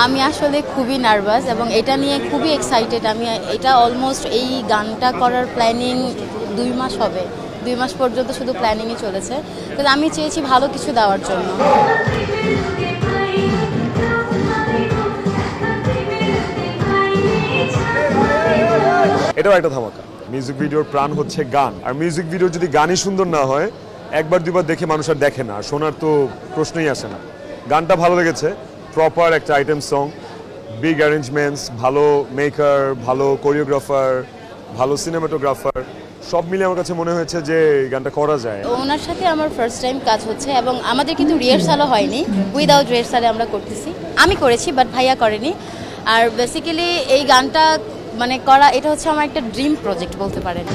আমি আসলে খুবই নার্ভাস এবং এটা নিয়ে খুবই এক্সাইটেড। আমি এটা অলমোস্ট এই গানটা করার প্ল্যানিং 2 মাস হবে, 2 মাস পর্যন্ত শুধু প্ল্যানিংই চলেছে। তো আমি চেয়েছি ভালো কিছু দেওয়ার জন্য। এটাও একটা ধামাকা। মিউজিক ভিডিওর প্রাণ হচ্ছে গান, আর মিউজিক ভিডিও যদি গানই সুন্দর না হয় একবার দুবার দেখে মানুষ আর দেখে না, শোনার তো প্রশ্নই আসে না। গানটা ভালো লেগেছে, প্রপার একটা আইটেম সং, বিগ অ্যারেঞ্জমেন্টস, ভালো মেকার, ভালো কোরিওগ্রাফার, ভালো সিনেমাটোগ্রাফার, সব মিলে আমার কাছে মনে হয়েছে যে গানটা করা যায়। ওনার সাথে আমার ফার্স্ট টাইম কাজ হচ্ছে এবং আমাদের কিন্তু রিহার্সালও হয়নি, উইদাউট রিহার্সালে আমরা করতেছি। আমি করেছি বাট ভাইয়া করেনি। আর বেসিক্যালি এই গানটা মানে করা, এটা হচ্ছে আমার একটা ড্রিম প্রজেক্ট বলতে পারেন।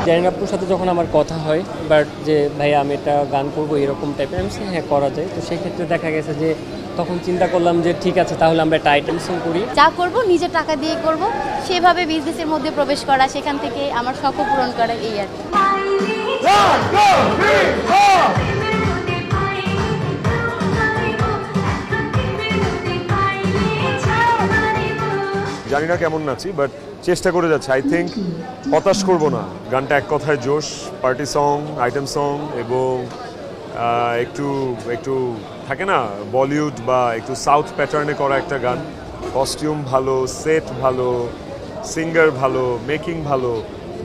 জারিন আপুর সাথে যখন আমার কথা হয় বাট যে ভাই আমি একটা গান করবো এরকম টাইপের, আমি হ্যাঁ করা যায়। তো সেই ক্ষেত্রে দেখা গেছে যে তখন চিন্তা করলাম যে ঠিক আছে তাহলে আমরা একটা আইটেম সং করি। যা করব নিজের টাকা দিয়ে করব, সেভাবে বিজনেসের মধ্যে প্রবেশ করা, সেখান থেকে আমার শখও পূরণ করা, এই আর কি। জানি না কেমন নাচি, বাট চেষ্টা করে যাচ্ছে। আই থিঙ্ক হতাশ করবো না। গানটা এক কথায় জোশ, পার্টি সং, আইটেম সং এবং একটু একটু থাকে না বলিউড বা একটু সাউথ প্যাটার্নে করা একটা গান। কস্টিউম ভালো, সেট ভালো, সিঙ্গার ভালো, মেকিং ভালো,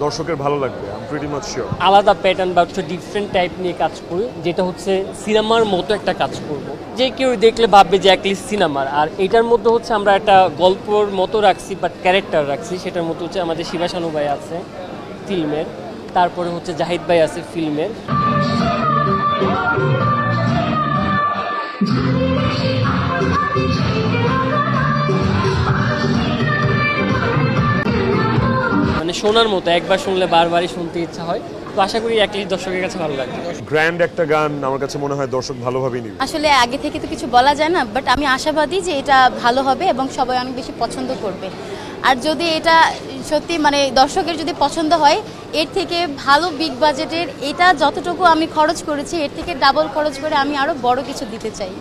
দর্শকের ভালো লাগবে, I am pretty much sure. আলাদা প্যাটার্ন বা হচ্ছে ডিফারেন্ট টাইপ নিয়ে কাজ করি, যেটা হচ্ছে সিনেমার মতো একটা কাজ করব, যে কেউ দেখলে ভাববে যে অ্যাটলিস্ট সিনেমার। আর এটার মধ্যে হচ্ছে আমরা একটা গল্পর মতো রাখছি, বাট ক্যারেক্টার রাখছি। সেটার মতো হচ্ছে আমাদের শিবাশানু ভাই আছে ফিল্মের, তারপরে হচ্ছে জাহিদ ভাই আছে ফিল্মের। মানে শোনার মতো, একবার শুনলে বারবারই শুনতে ইচ্ছা হয়। তো আশা করি অ্যাটলিস্ট দর্শকের কাছে ভালো লাগবে। গ্র্যান্ড একটা গান, আমার কাছে মনে হয় দর্শক ভালোভাবেই নেবে। আসলে আগে থেকে তো কিছু বলা যায় না, বাট আমি আশাবাদী যে এটা ভালো হবে এবং সবাই অনেক বেশি পছন্দ করবে। আর যদি এটা সত্যি মানে দর্শকের যদি পছন্দ হয়, এর থেকে ভালো বিগ বাজেটের, এটা যতটুকু আমি খরচ করেছি এর থেকে ডাবল খরচ করে আমি আরো বড় কিছু দিতে চাই।